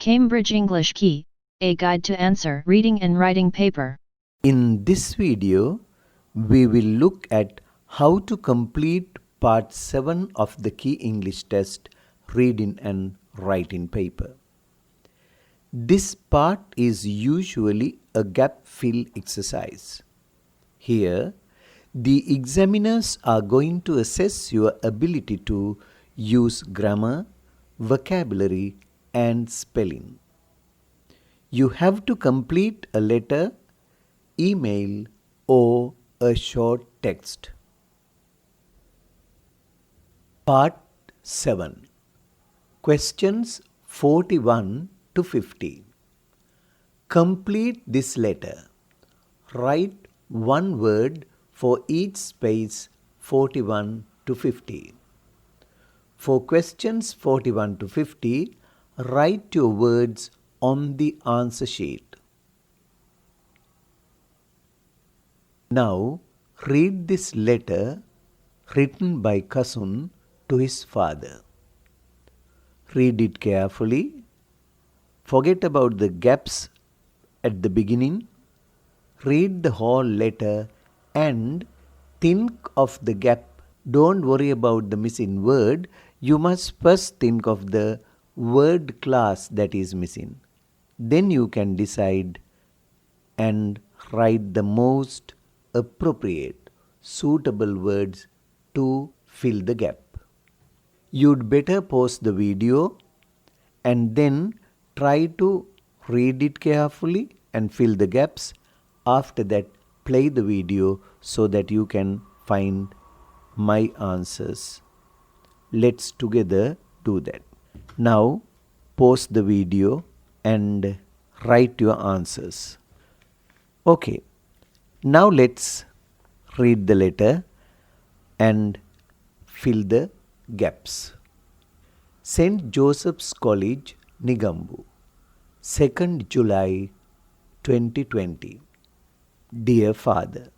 Cambridge English Key, a guide to answer reading and writing paper. In this video, we will look at how to complete part 7 of the Key English Test reading and writing paper. This part is usually a gap fill exercise. Here, the examiners are going to assess your ability to use grammar, vocabulary, and spelling. You have to complete a letter, email, or a short text. Part 7. Questions 41 to 50. Complete this letter. Write one word for each space 41 to 50. For questions 41 to 50, write your words on the answer sheet. Now, read this letter written by Kasun to his father. Read it carefully. Forget about the gaps at the beginning. Read the whole letter and think of the gap. Don't worry about the missing word. You must first think of the word class that is missing. Then you can decide and write the most appropriate, suitable words to fill the gap. You'd better pause the video and then try to read it carefully and fill the gaps. After that, play the video so that you can find my answers. Let's together do that. Now, pause the video and write your answers. Okay, now let's read the letter and fill the gaps. St. Joseph's College, Negombo, 2nd July 2020. Dear Father,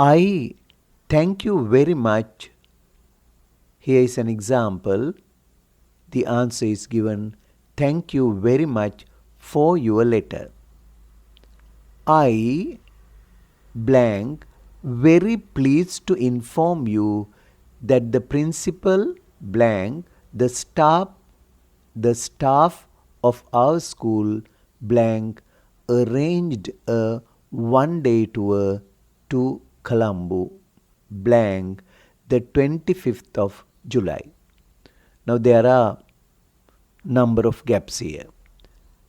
I thank you very much. Here is an example. The answer is given. Thank you very much for your letter. I blank very pleased to inform you that the principal blank the staff of our school blank arranged a one-day tour to Colombo blank the 25th of July. Now there are number of gaps here.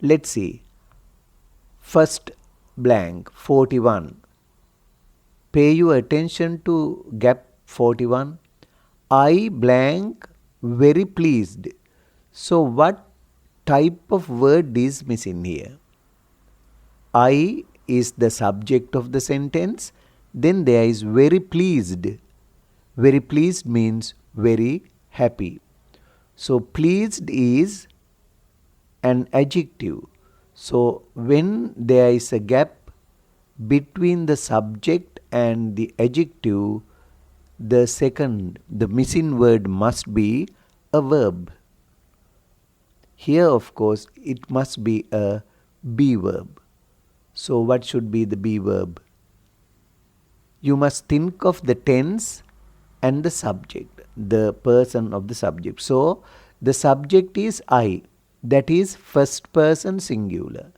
Let's see. First blank 41. Pay your attention to gap 41. I blank very pleased. So what type of word is missing here? I is the subject of the sentence. Then there is very pleased. Very pleased means very happy. So pleased is an adjective. So when there is a gap between the subject and the adjective, the missing word must be a verb. Here, of course, it must be a be verb. So what should be the be verb? You must think of the tense and the subject, the person of the subject. So the subject is I, that is first person singular.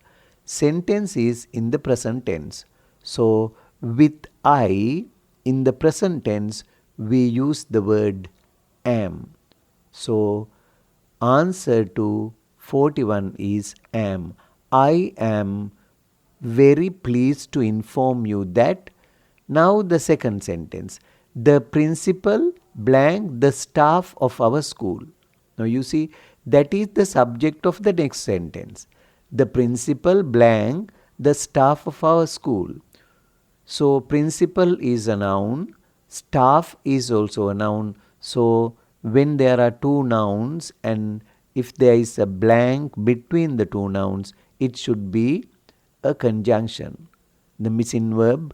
Sentence is in the present tense. So with I in the present tense, we use the word am. So answer to 41 is am. I am very pleased to inform you that. Now the second sentence. The principal blank the staff of our school. Now you see that is the subject of the next sentence. The principal blank the staff of our school. So principal is a noun. Staff is also a noun. So when there are two nouns and if there is a blank between the two nouns, it should be a conjunction. The missing verb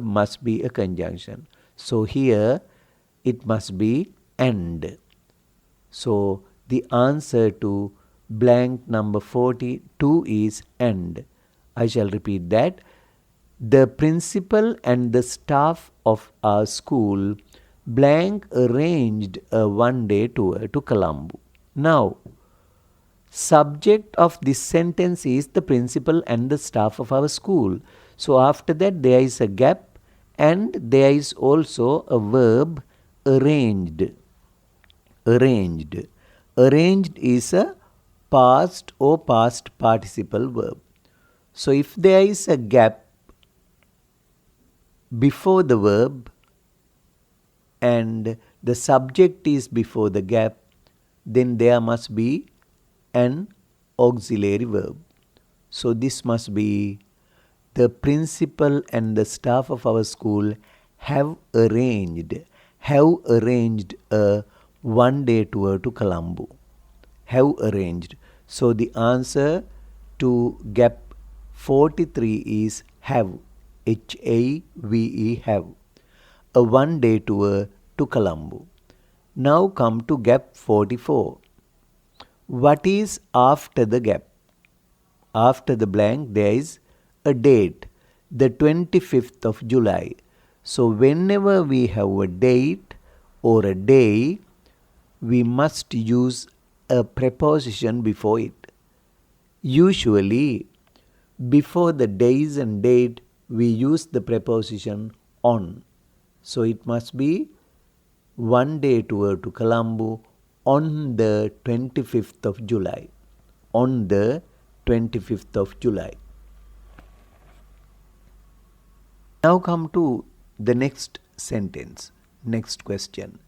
must be a conjunction. So here it must be and. So The answer to blank number 42 is and. I shall repeat that. The principal and the staff of our school blank arranged a one-day tour to Colombo. Now, subject of this sentence is the principal and the staff of our school. So after that there is a gap and there is also a verb arranged. Arranged. Arranged is a past or past participle verb. So if there is a gap before the verb and the subject is before the gap, then there must be an auxiliary verb. So this must be the principal and the staff of our school have arranged a one-day tour to Colombo. Have arranged. So the answer to gap 43 is have. H-A-V-E, have. A one-day tour to Colombo. Now come to gap 44. What is after the gap? After the blank there is a date, the 25th of July. So whenever we have a date or a day, we must use a preposition before it. Usually, before the days and date, we use the preposition on. So it must be one day tour to Colombo on the 25th of July. On the 25th of July. Now come to the next sentence, next question.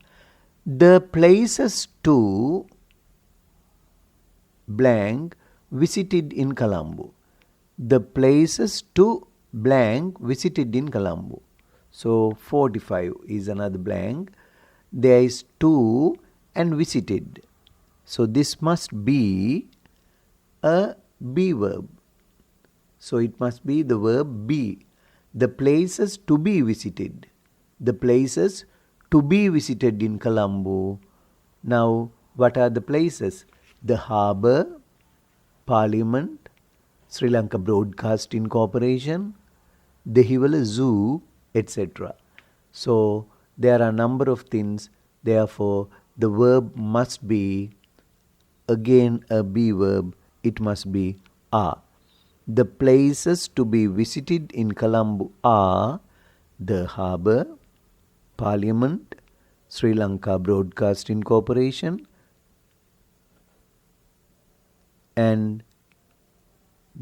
The places to blank visited in Colombo. The places to blank visited in Colombo. So 45 is another blank. There is to and visited. So this must be a be verb. So it must be the verb be. The places to be visited. The places to be visited in Colombo. Now, what are the places? The harbour, Parliament, Sri Lanka Broadcasting Corporation, the Dehiwala Zoo, etc. So, there are a number of things. Therefore, the verb must be again a be verb. It must be are. The places to be visited in Colombo are the harbour, Parliament, Sri Lanka Broadcasting Corporation, and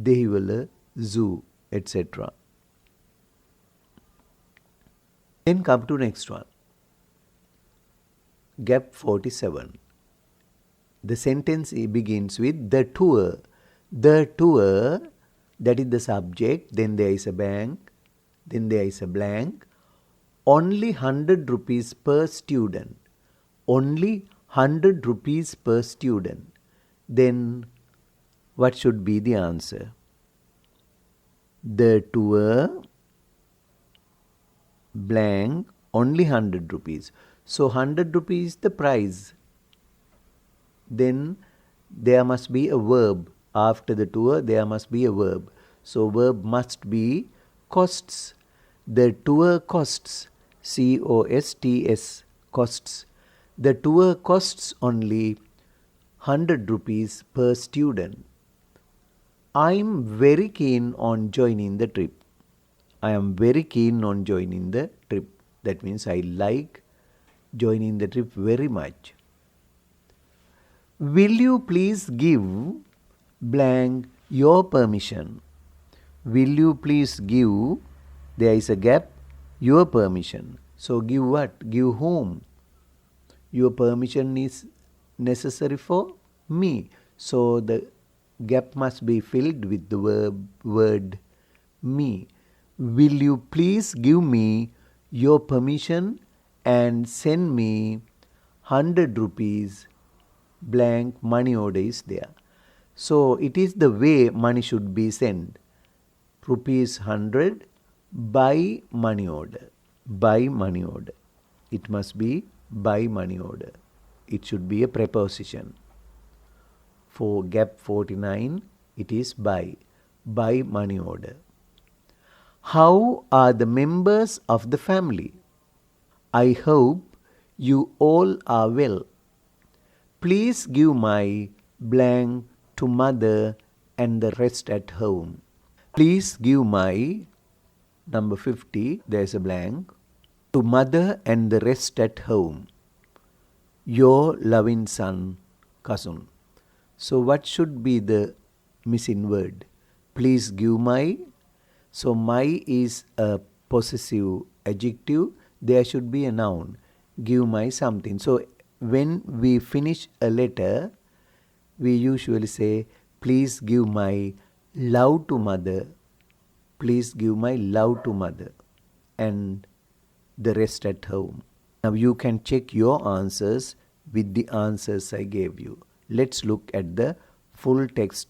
Dehiwala Zoo, etc. Then come to next one. Gap 47. The sentence begins with the tour. The tour, that is the subject, then there is a blank, then there is a blank. Only 100 rupees per student. Only 100 rupees per student. Then what should be the answer? The tour blank only 100 rupees. So 100 rupees the price. Then there must be a verb. After the tour there must be a verb. So verb must be costs. The tour costs. C-O-S-T-S, costs. The tour costs only 100 rupees per student. I am very keen on joining the trip. I am very keen on joining the trip. That means I like joining the trip very much. Will you please give blank your permission? Will you please give, there is a gap, your permission. So give what? Give whom? Your permission is necessary for me. So the gap must be filled with the word me. Will you please give me your permission and send me 100 rupees blank money order is there. So it is the way money should be sent. Rupees 100 by money order. By money order. It must be by money order. It should be a preposition. For gap 49, it is buy. Buy money order. How are the members of the family? I hope you all are well. Please give my blank to mother and the rest at home. Please give my number 50, there's a blank, to mother and the rest at home. Your loving son, Kasun. So what should be the missing word? Please give my. So my is a possessive adjective. There should be a noun. Give my something. So when we finish a letter, we usually say, please give my love to mother. Please give my love to mother. And the rest at home. Now you can check your answers with the answers I gave you. Let's look at the full text